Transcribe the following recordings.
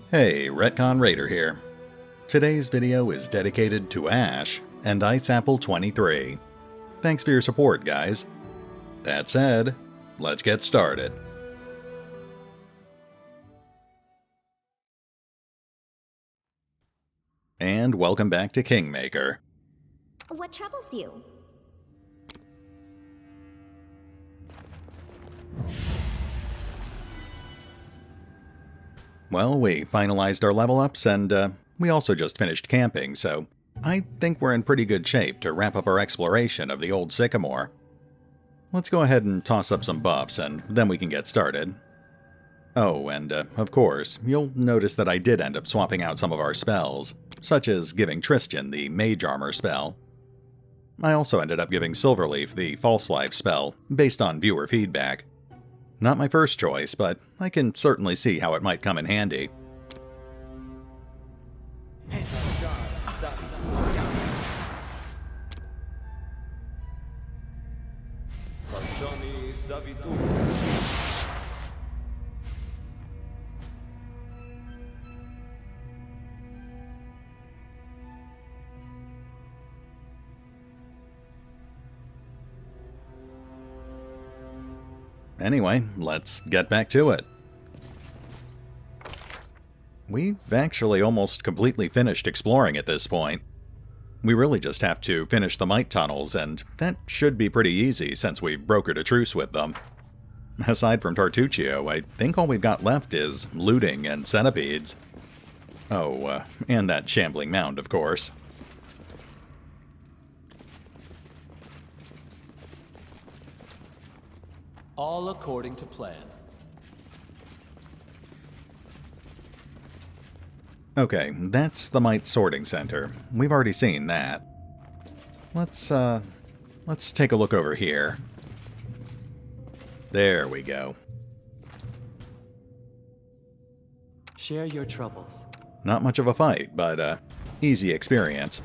Hey, RetconRaider here. Today's video is dedicated to Ash and Ice Apple 23. Thanks for your support, guys. That said, let's get started. And welcome back to Kingmaker. What troubles you? Well, we finalized our level ups and we also just finished camping, so I think we're in pretty good shape to wrap up our exploration of the old Sycamore. Let's go ahead and toss up some buffs and then we can get started. Oh, and of course, you'll notice that I did end up swapping out some of our spells, such as giving Tristan the Mage Armor spell. I also ended up giving Silverleaf the False Life spell, based on viewer feedback. Not my first choice, but I can certainly see how it might come in handy. Anyway, let's get back to it. We've actually almost completely finished exploring at this point. We really just have to finish the mite tunnels, and that should be pretty easy since we brokered a truce with them. Aside from Tartuccio, I think all we've got left is looting and centipedes. Oh, and that shambling mound, of course. All according to plan. Okay, that's the Mite Sorting Center. We've already seen that. Let's take a look over here. There we go. Share your troubles. Not much of a fight, but easy experience.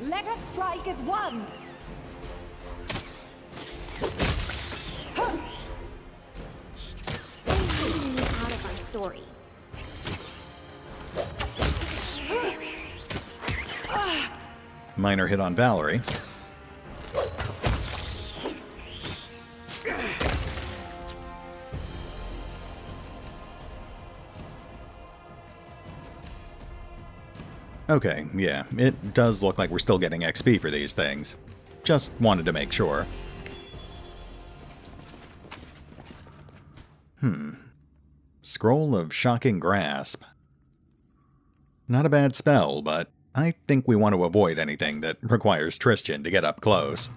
Let us strike as one! Out of our story. Minor hit on Valerie. Okay, yeah, it does look like we're still getting XP for these things. Just wanted to make sure. Scroll of Shocking Grasp. Not a bad spell, but I think we want to avoid anything that requires Tristan to get up close.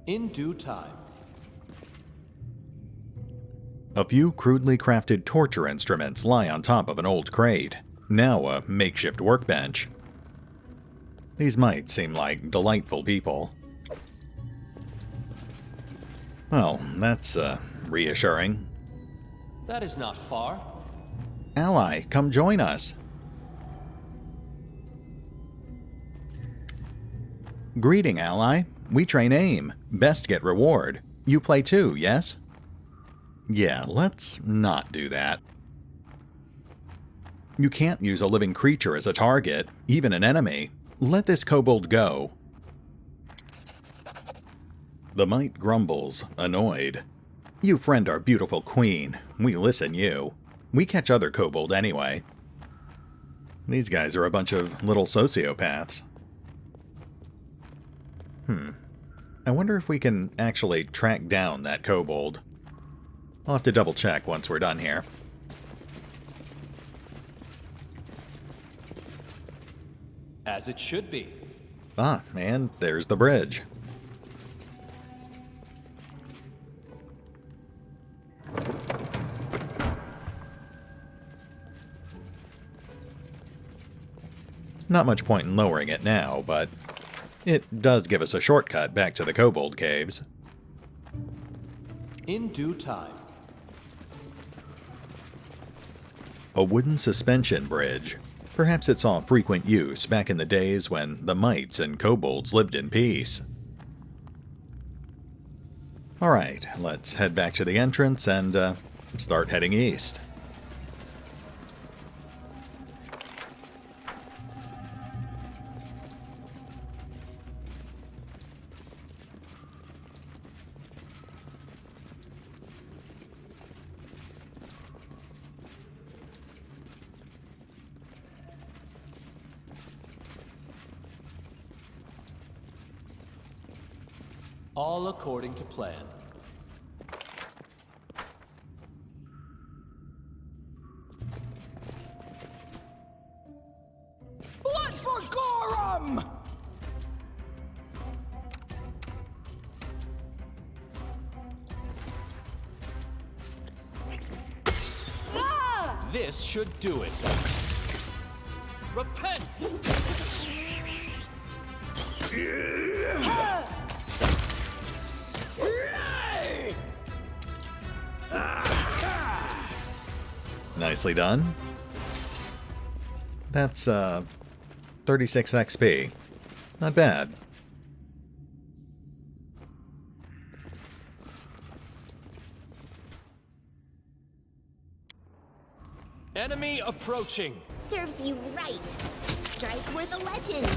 In due time. A few crudely crafted torture instruments lie on top of an old crate, now a makeshift workbench. These might seem like delightful people. Well, that's reassuring. That is not far. Ally, come join us. Greeting, ally. We train aim. Best get reward. You play too, yes? Yeah, let's not do that. You can't use a living creature as a target, even an enemy. Let this kobold go. The mite grumbles, annoyed. You friend our beautiful queen. We listen you. We catch other kobold anyway. These guys are a bunch of little sociopaths. I wonder if we can actually track down that kobold. I'll have to double check once we're done here. As it should be. Ah, and there's the bridge. Not much point in lowering it now, but it does give us a shortcut back to the Kobold Caves. In due time. A wooden suspension bridge. Perhaps it saw frequent use back in the days when the mites and kobolds lived in peace. Alright, let's head back to the entrance and start heading east. All according to plan. Blood for Gorham! This should do it. Repent! Nicely done. That's 36 XP. Not bad. Enemy approaching. Serves you right. Strike worth a legend.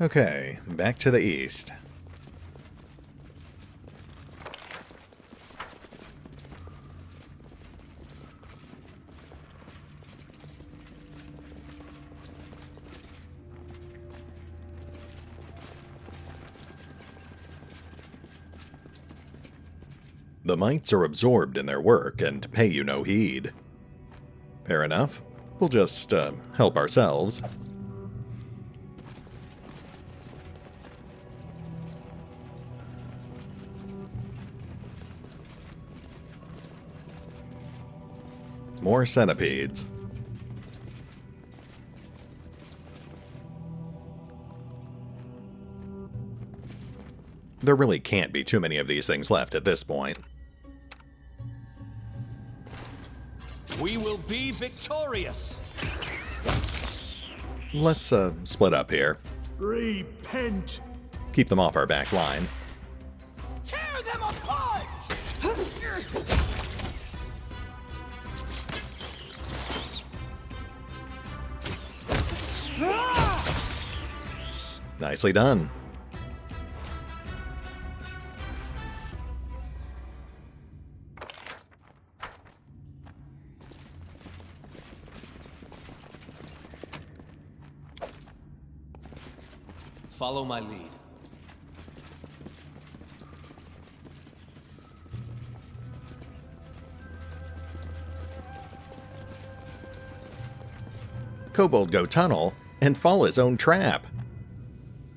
Okay, back to the east. The mites are absorbed in their work and pay you no heed. Fair enough. We'll just help ourselves. More centipedes. There really can't be too many of these things left at this point. We will be victorious. Let's split up here. Repent! Keep them off our back line. Tear them apart! Nicely done. Follow my lead. Kobold go tunnel and fall his own trap.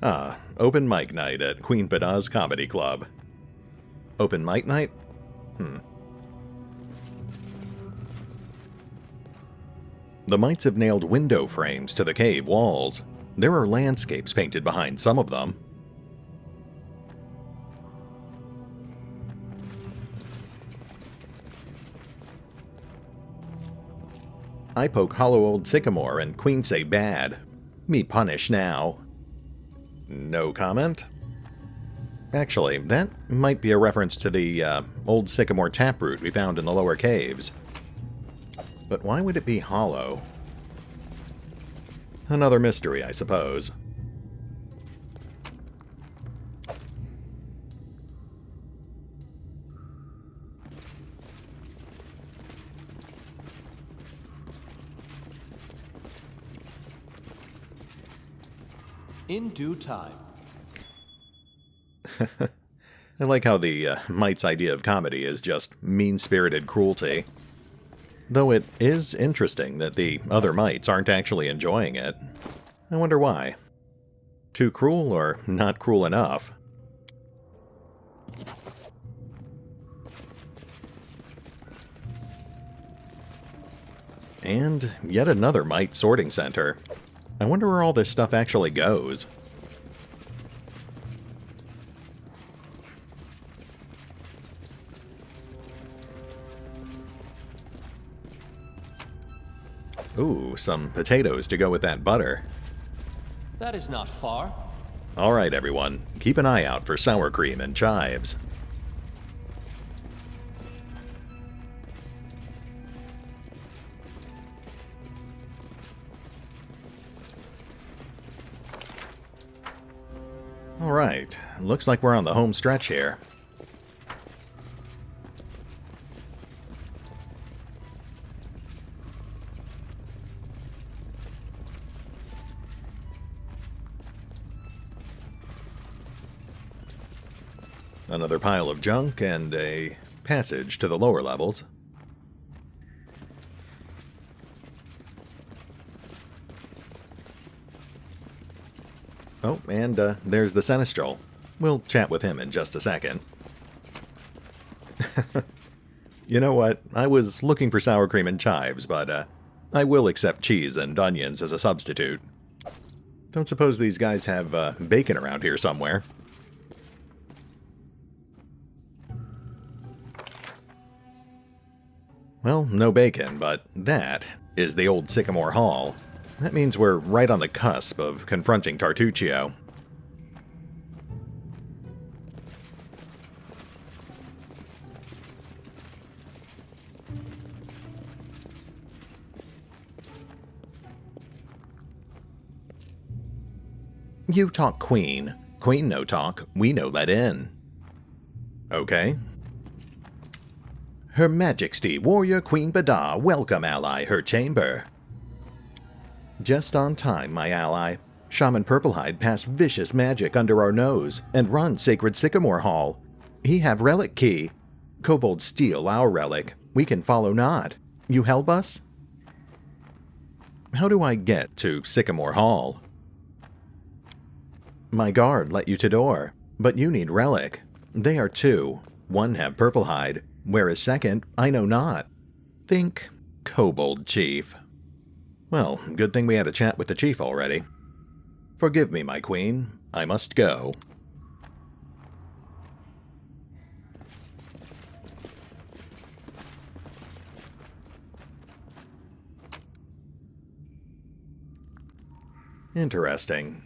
Ah, open mic night at Queen Padah's Comedy Club. Open mic night? The mites have nailed window frames to the cave walls. There are landscapes painted behind some of them. I poke hollow old sycamore and Queen say bad. Me punish now. No comment? Actually, that might be a reference to the old sycamore taproot we found in the lower caves. But why would it be hollow? Another mystery, I suppose. In due time. I like how the mite's idea of comedy is just mean-spirited cruelty. Though it is interesting that the other mites aren't actually enjoying it. I wonder why. Too cruel or not cruel enough? And yet another Might sorting center. I wonder where all this stuff actually goes. Ooh, some potatoes to go with that butter. That is not far. Alright everyone, keep an eye out for sour cream and chives. Alright, looks like we're on the home stretch here. Another pile of junk and a passage to the lower levels. Oh, and there's the Sinistral. We'll chat with him in just a second. You know what? I was looking for sour cream and chives, but I will accept cheese and onions as a substitute. Don't suppose these guys have bacon around here somewhere. Well, no bacon, but that is the old Sycamore Hall. That means we're right on the cusp of confronting Tartuccio. You talk Queen. Queen no talk, we no let in. Okay. Her Majesty, Warrior Queen Badar, welcome ally her chamber. Just on time, my ally. Shaman Purplehide pass vicious magic under our nose and run Sacred Sycamore Hall. He have relic key. Kobold steal our relic. We can follow not. You help us? How do I get to Sycamore Hall? My guard let you to door, but you need relic. They are two. One have Purplehide, whereas second, I know not. Think Kobold Chief. Well, good thing we had a chat with the chief already. Forgive me, my queen. I must go. Interesting.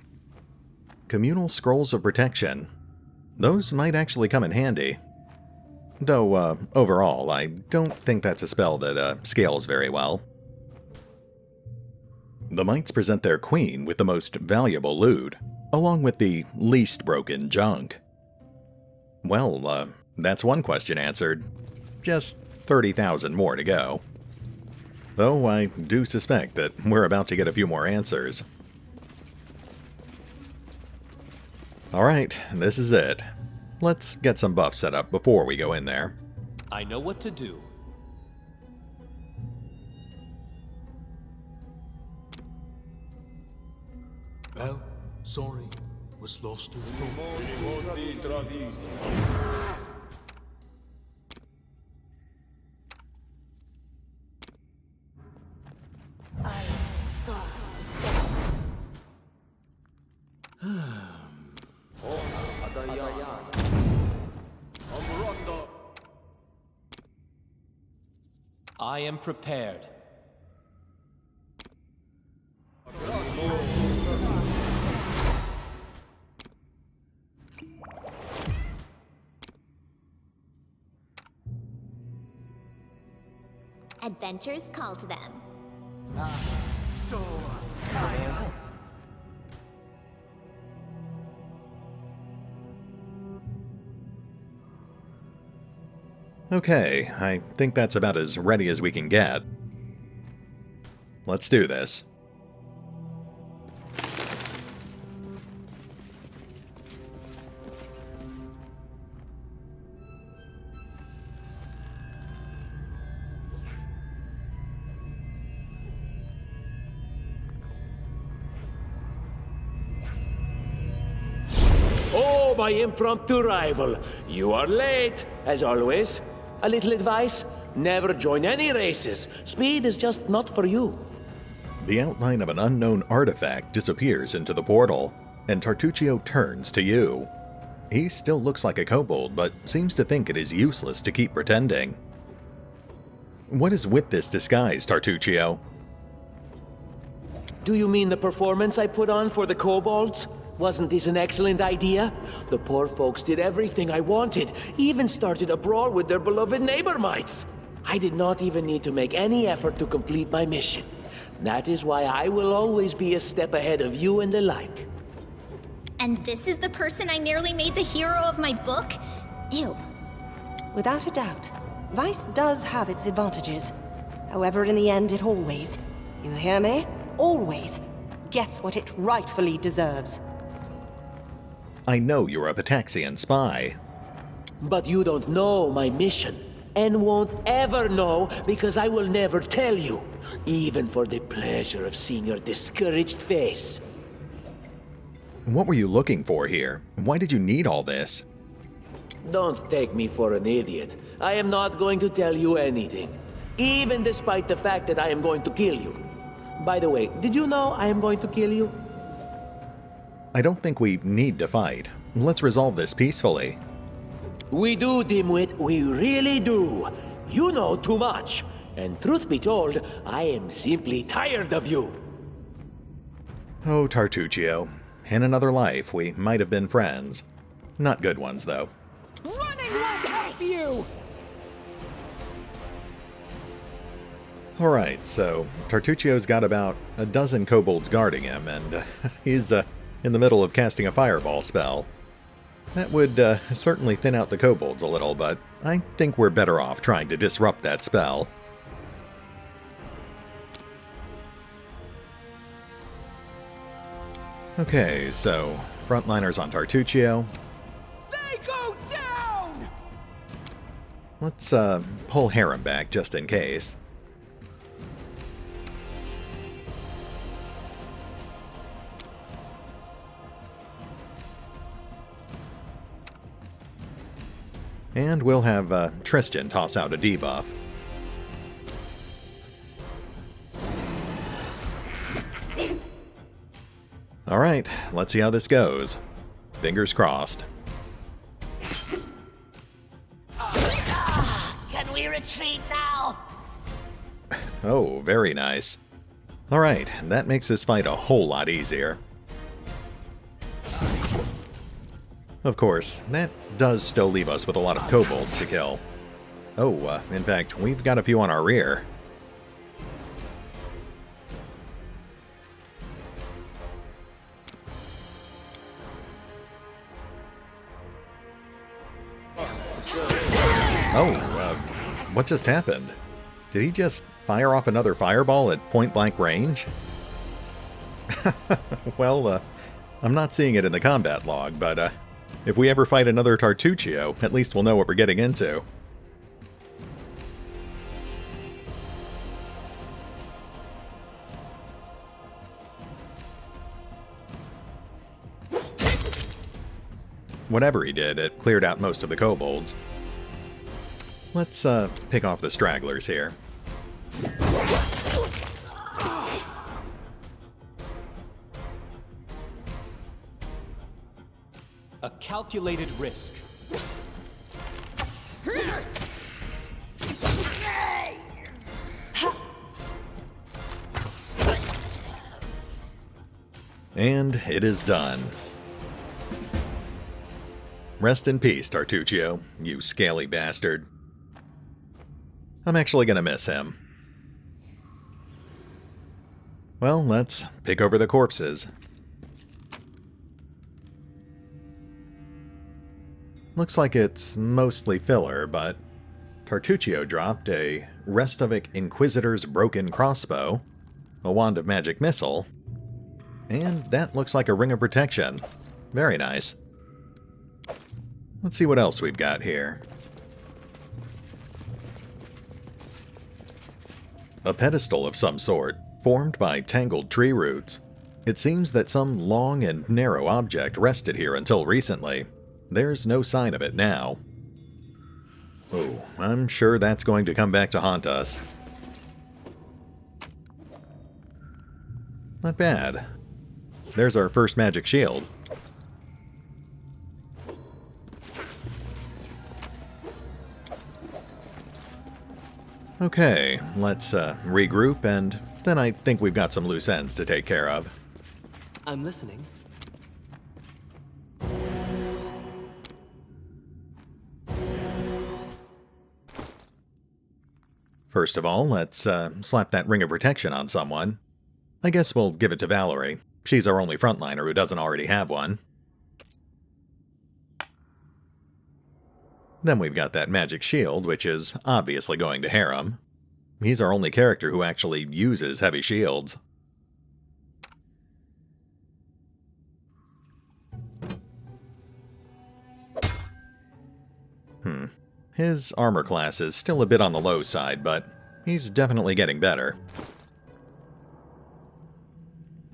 Communal Scrolls of Protection. Those might actually come in handy. Though, overall, I don't think that's a spell that scales very well. The Mites present their queen with the most valuable loot, along with the least broken junk. Well, that's one question answered. Just 30,000 more to go. Though I do suspect that we're about to get a few more answers. Alright, this is it. Let's get some buffs set up before we go in there. I know what to do. Well, sorry, was lost to the I am prepared. Adventures call to them. So tired. Okay, I think that's about as ready as we can get. Let's do this. Oh, my impromptu rival. You are late, as always. A little advice? Never join any races. Speed is just not for you. The outline of an unknown artifact disappears into the portal, and Tartuccio turns to you. He still looks like a kobold, but seems to think it is useless to keep pretending. What is with this disguise, Tartuccio? Do you mean the performance I put on for the kobolds? Wasn't this an excellent idea? The poor folks did everything I wanted, even started a brawl with their beloved neighbor mites. I did not even need to make any effort to complete my mission. That is why I will always be a step ahead of you and the like. And this is the person I nearly made the hero of my book? Ew. Without a doubt, Vice does have its advantages. However, in the end, it always, you hear me? Always gets what it rightfully deserves. I know you're a Pataxian spy. But you don't know my mission, and won't ever know because I will never tell you, even for the pleasure of seeing your discouraged face. What were you looking for here? Why did you need all this? Don't take me for an idiot. I am not going to tell you anything, even despite the fact that I am going to kill you. By the way, did you know I am going to kill you? I don't think we need to fight. Let's resolve this peacefully. We do, dimwit, we really do. You know too much. And truth be told, I am simply tired of you. Oh, Tartuccio. In another life, we might have been friends. Not good ones, though. Running won't help you! Alright, so Tartuccio's got about a dozen kobolds guarding him, and he's in the middle of casting a fireball spell. That would certainly thin out the kobolds a little, but I think we're better off trying to disrupt that spell. Okay, so frontliners on Tartuccio. They go down! Let's pull Harem back just in case. And we'll have Tristan toss out a debuff. Alright, let's see how this goes. Fingers crossed. Can we retreat now? Oh, very nice. Alright, that makes this fight a whole lot easier. Of course, that does still leave us with a lot of kobolds to kill. Oh, in fact, we've got a few on our rear. Oh, what just happened? Did he just fire off another fireball at point-blank range? Well, I'm not seeing it in the combat log, but if we ever fight another Tartuccio, at least we'll know what we're getting into. Whatever he did, it cleared out most of the kobolds. Let's pick off the stragglers here. A calculated risk. And it is done. Rest in peace, Tartuccio, you scaly bastard. I'm actually gonna miss him. Well, let's pick over the corpses. Looks like it's mostly filler, but Tartuccio dropped a Restovic Inquisitor's Broken Crossbow, a Wand of Magic Missile, and that looks like a Ring of Protection. Very nice. Let's see what else we've got here. A pedestal of some sort, formed by tangled tree roots. It seems that some long and narrow object rested here until recently. There's no sign of it now. Oh, I'm sure that's going to come back to haunt us. Not bad. There's our first magic shield. Okay, let's regroup, and then I think we've got some loose ends to take care of. I'm listening. First of all, let's slap that ring of protection on someone. I guess we'll give it to Valerie. She's our only frontliner who doesn't already have one. Then we've got that magic shield, which is obviously going to Harem. He's our only character who actually uses heavy shields. His armor class is still a bit on the low side, but he's definitely getting better.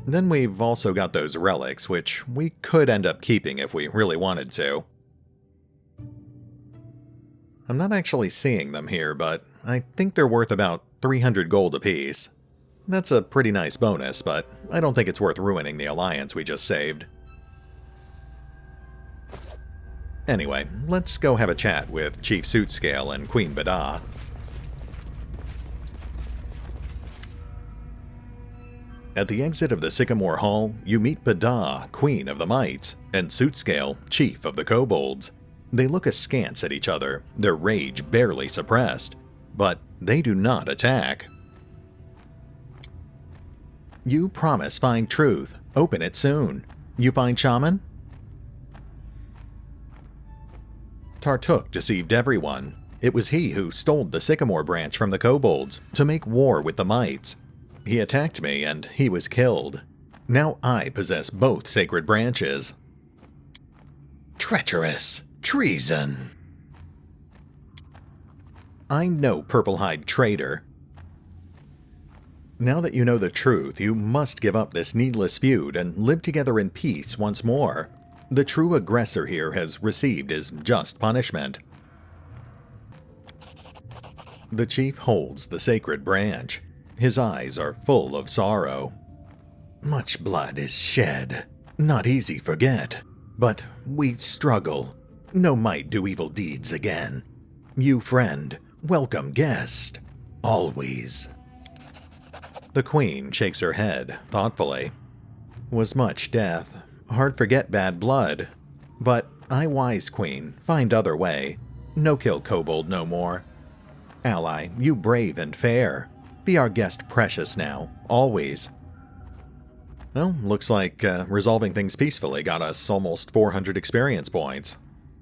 Then we've also got those relics, which we could end up keeping if we really wanted to. I'm not actually seeing them here, but I think they're worth about 300 gold apiece. That's a pretty nice bonus, but I don't think it's worth ruining the alliance we just saved. Anyway, let's go have a chat with Chief Suitscale and Queen Bada. At the exit of the Sycamore Hall, you meet Bada, Queen of the Mites, and Suitscale, Chief of the Kobolds. They look askance at each other, their rage barely suppressed, but they do not attack. You promise find truth. Open it soon. You find Shaman? Tartuc deceived everyone. It was he who stole the Sycamore branch from the Kobolds to make war with the Mites. He attacked me and he was killed. Now I possess both sacred branches. Treacherous! Treason! I'm no purple-hide traitor. Now that you know the truth, you must give up this needless feud and live together in peace once more. The true aggressor here has received his just punishment. The chief holds the sacred branch. His eyes are full of sorrow. Much blood is shed. Not easy forget. But we struggle. No might do evil deeds again. You friend, welcome guest. Always. The queen shakes her head thoughtfully. Was much death. Hard forget bad blood. But I wise queen, find other way. No kill kobold no more. Ally, you brave and fair. Be our guest precious now, always. Well, looks like resolving things peacefully got us almost 400 experience points.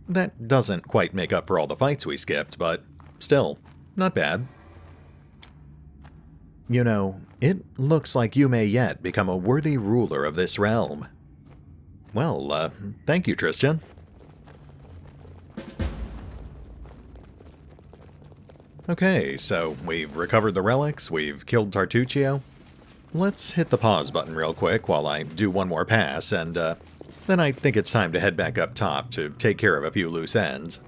That doesn't quite make up for all the fights we skipped, but still, not bad. You know, it looks like you may yet become a worthy ruler of this realm. Well, thank you, Tristan. Okay, so we've recovered the relics, we've killed Tartuccio. Let's hit the pause button real quick while I do one more pass, and then I think it's time to head back up top to take care of a few loose ends.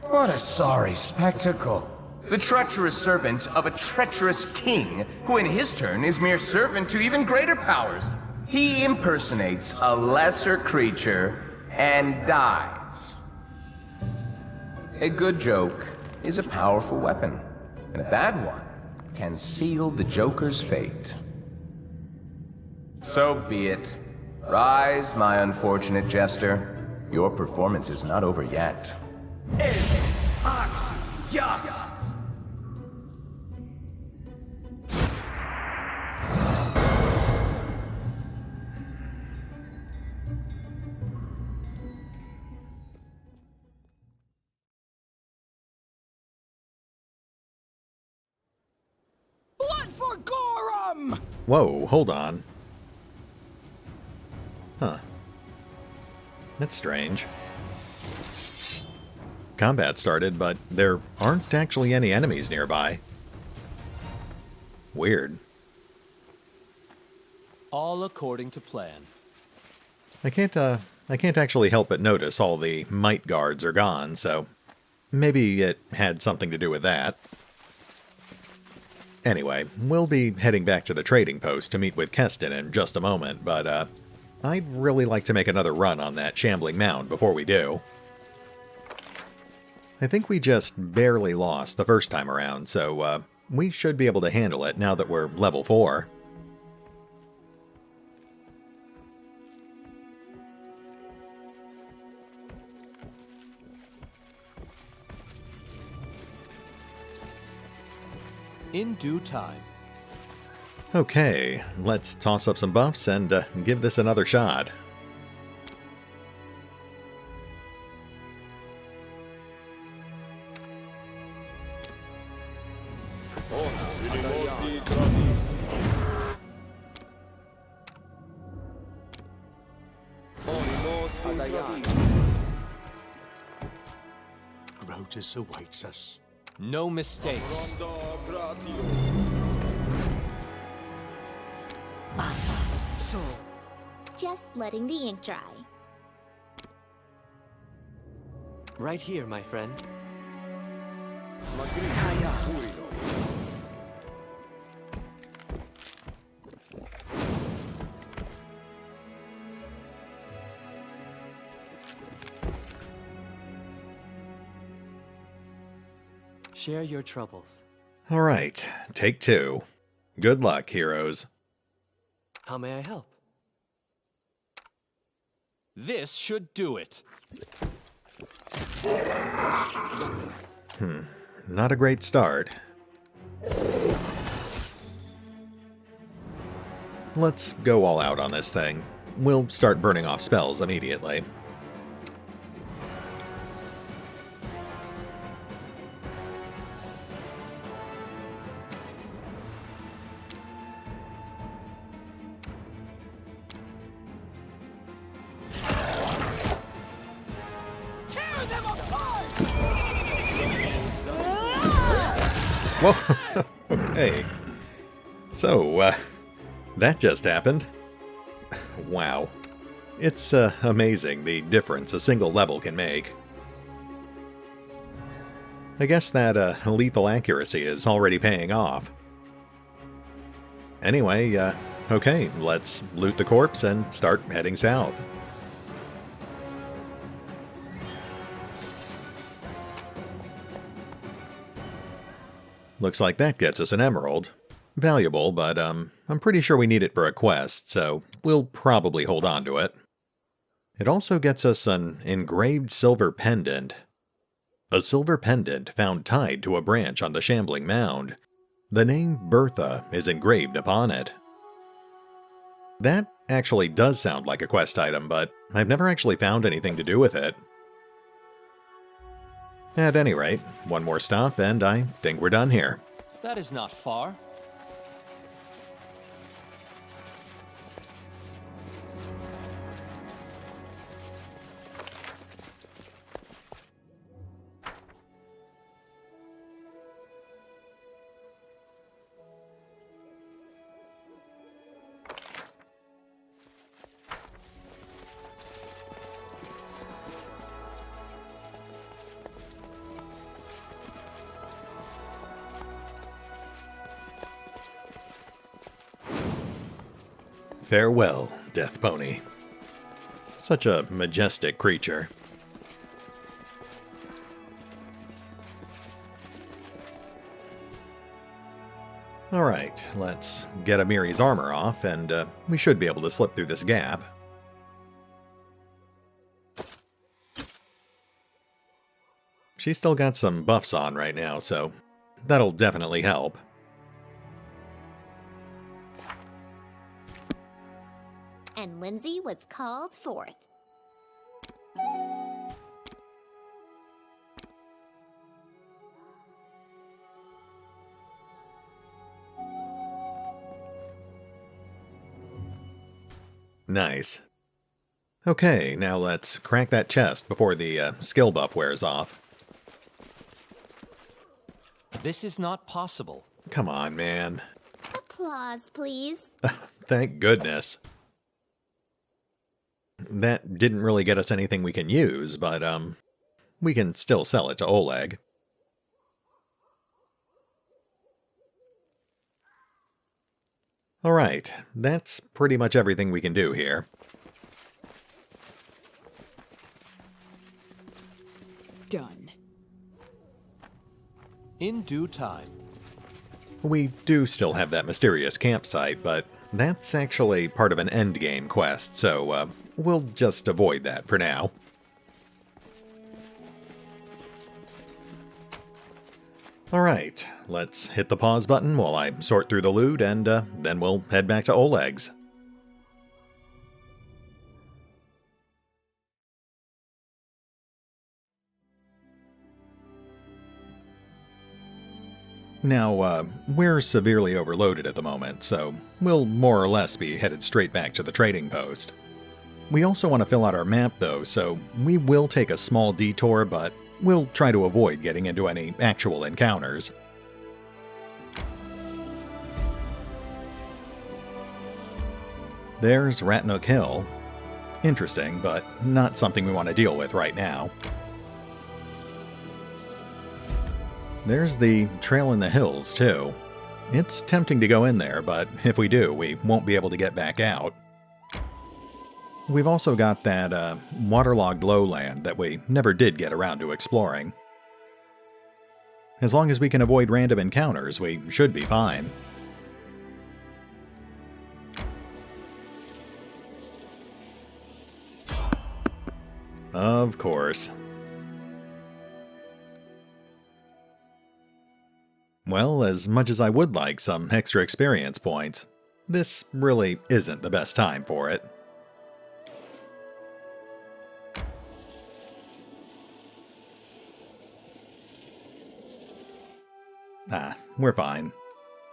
What a sorry spectacle. The treacherous servant of a treacherous king, who in his turn is mere servant to even greater powers. He impersonates a lesser creature and dies. A good joke is a powerful weapon, and a bad one can seal the joker's fate. So be it. Rise, my unfortunate jester. Your performance is not over yet. Blood for Gorham! Whoa, hold on. Huh. That's strange. Combat started, but there aren't actually any enemies nearby. Weird. All according to plan. I can't actually help but notice all the might guards are gone, so maybe it had something to do with that. Anyway, we'll be heading back to the trading post to meet with Keston in just a moment, but I'd really like to make another run on that Shambling Mound before we do. I think we just barely lost the first time around, so we should be able to handle it now that we're level 4. In due time. Okay, let's toss up some buffs and give this another shot. Grotus awaits us. No mistakes. Just letting the ink dry. Right here, my friend. Share your troubles. All right, take 2. Good luck, heroes. How may I help? This should do it. Not a great start. Let's go all out on this thing. We'll start burning off spells immediately. Whoa, okay. So, that just happened. Wow. It's amazing the difference a single level can make. I guess that lethal accuracy is already paying off. Anyway, okay, let's loot the corpse and start heading south. Looks like that gets us an emerald. Valuable, but I'm pretty sure we need it for a quest, so we'll probably hold on to it. It also gets us an engraved silver pendant. A silver pendant found tied to a branch on the Shambling Mound. The name Bertha is engraved upon it. That actually does sound like a quest item, but I've never actually found anything to do with it. At any rate, one more stop and I think we're done here. That is not far. Farewell, Death Pony. Such a majestic creature. Alright, let's get Amiri's armor off, and we should be able to slip through this gap. She's still got some buffs on right now, so that'll definitely help. And Lindsay was called forth. Nice. Okay, now let's crack that chest before the skill buff wears off. This is not possible. Come on, man. Applause, please. Thank goodness. that didn't really get us anything we can use, but, we can still sell it to Oleg. Alright, that's pretty much everything we can do here. Done. In due time. We do still have that mysterious campsite, but that's actually part of an endgame quest, so we'll just avoid that for now. Alright, let's hit the pause button while I sort through the loot, and then we'll head back to Oleg's. Now, we're severely overloaded at the moment, so we'll more or less be headed straight back to the trading post. We also want to fill out our map though, so we will take a small detour, but we'll try to avoid getting into any actual encounters. There's Ratnook Hill. Interesting, but not something we want to deal with right now. There's the trail in the hills, too. It's tempting to go in there, but if we do, we won't be able to get back out. We've also got that waterlogged lowland that we never did get around to exploring. As long as we can avoid random encounters, we should be fine. Of course. Well, as much as I would like some extra experience points, this really isn't the best time for it. We're fine.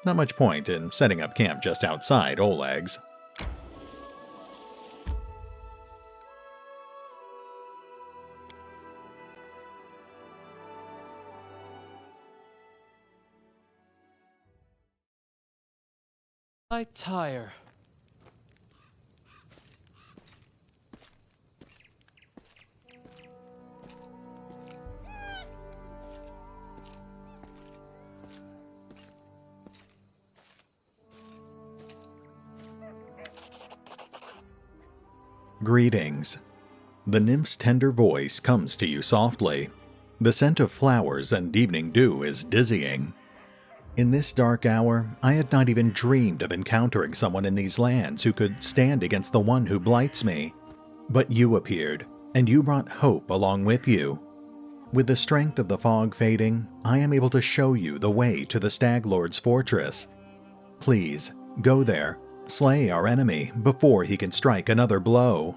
Not much point in setting up camp just outside Oleg's. I tire. Greetings. The nymph's tender voice comes to you softly. The scent of flowers and evening dew is dizzying. In this dark hour, I had not even dreamed of encountering someone in these lands who could stand against the one who blights me. But you appeared, and you brought hope along with you. With the strength of the fog fading, I am able to show you the way to the Stag Lord's fortress. Please, go there, slay our enemy before he can strike another blow.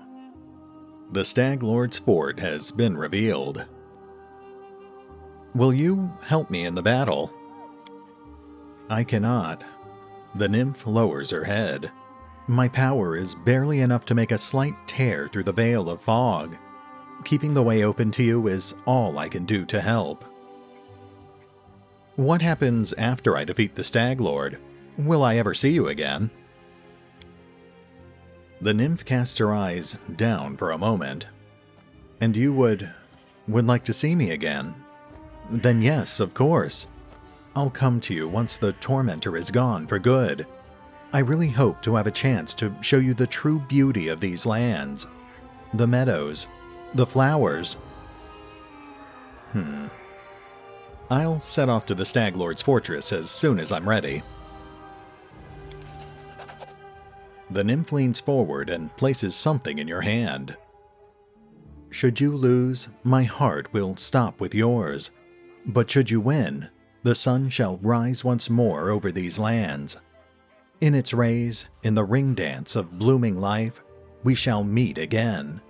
The Stag Lord's fort has been revealed. Will you help me in the battle? I cannot. The nymph lowers her head. My power is barely enough to make a slight tear through the veil of fog. Keeping the way open to you is all I can do to help. What happens after I defeat the Stag Lord? Will I ever see you again? The nymph casts her eyes down for a moment. And you would like to see me again? Then yes, of course. I'll come to you once the tormentor is gone for good. I really hope to have a chance to show you the true beauty of these lands. The meadows, the flowers. I'll set off to the Stag Lord's fortress as soon as I'm ready. The nymph leans forward and places something in your hand. Should you lose, my heart will stop with yours. But should you win, the sun shall rise once more over these lands. In its rays, in the ring dance of blooming life, we shall meet again.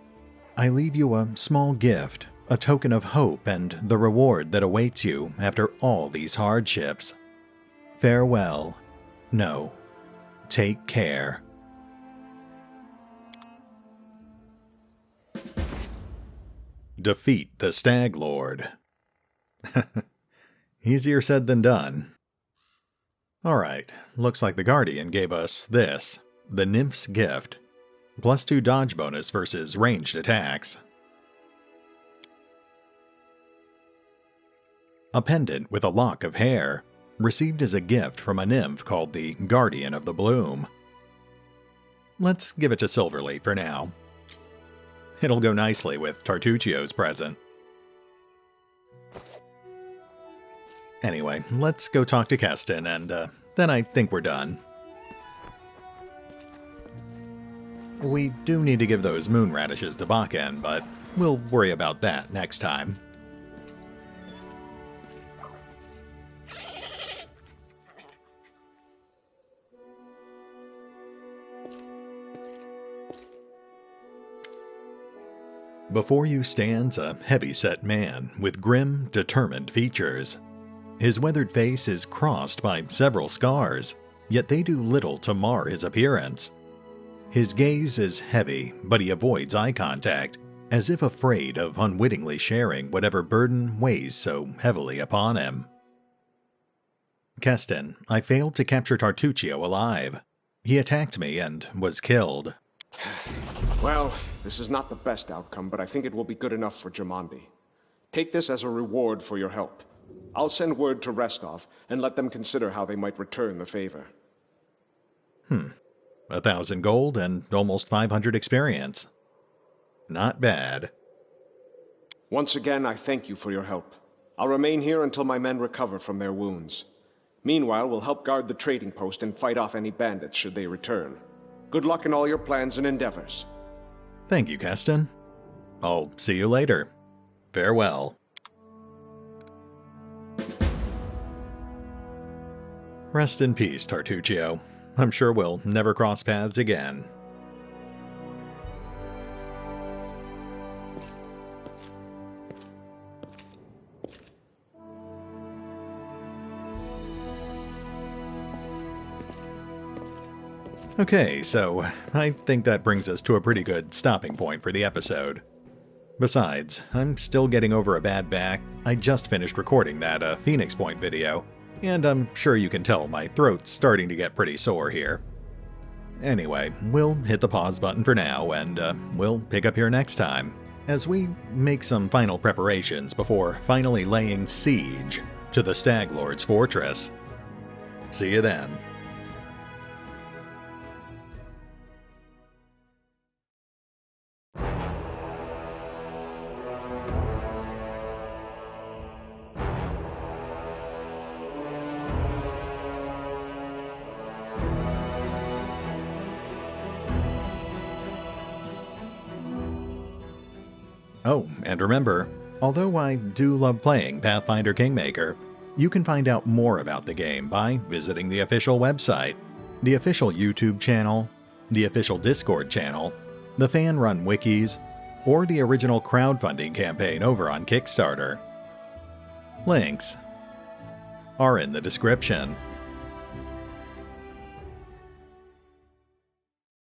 I leave you a small gift, a token of hope and the reward that awaits you after all these hardships. Farewell. No. Take care. Defeat the Stag Lord. Easier said than done. Alright, looks like the Guardian gave us this, the Nymph's Gift. +2 dodge bonus versus ranged attacks. A pendant with a lock of hair, received as a gift from a nymph called the Guardian of the Bloom. Let's give it to Silverleaf for now. It'll go nicely with Tartuccio's present. Anyway, let's go talk to Keston, and then I think we're done. We do need to give those moon radishes to Fagan, but we'll worry about that next time. Before you stands a heavy-set man with grim, determined features. His weathered face is crossed by several scars, yet they do little to mar his appearance. His gaze is heavy, but he avoids eye contact, as if afraid of unwittingly sharing whatever burden weighs so heavily upon him. Keston, I failed to capture Tartuccio alive. He attacked me and was killed. Well, this is not the best outcome, but I think it will be good enough for Jumanji. Take this as a reward for your help. I'll send word to Restov and let them consider how they might return the favor. 1,000 gold and almost 500 experience. Not bad. Once again, I thank you for your help. I'll remain here until my men recover from their wounds. Meanwhile, we'll help guard the trading post and fight off any bandits should they return. Good luck in all your plans and endeavors. Thank you, Keston. I'll see you later. Farewell. Rest in peace, Tartuccio. I'm sure we'll never cross paths again. Okay, so I think that brings us to a pretty good stopping point for the episode. Besides, I'm still getting over a bad back. I just finished recording that Phoenix Point video, and I'm sure you can tell my throat's starting to get pretty sore here. Anyway, we'll hit the pause button for now, and we'll pick up here next time, as we make some final preparations before finally laying siege to the Stag Lord's fortress. See you then. Oh, and remember, although I do love playing Pathfinder Kingmaker, you can find out more about the game by visiting the official website, the official YouTube channel, the official Discord channel, the fan-run wikis, or the original crowdfunding campaign over on Kickstarter. Links are in the description.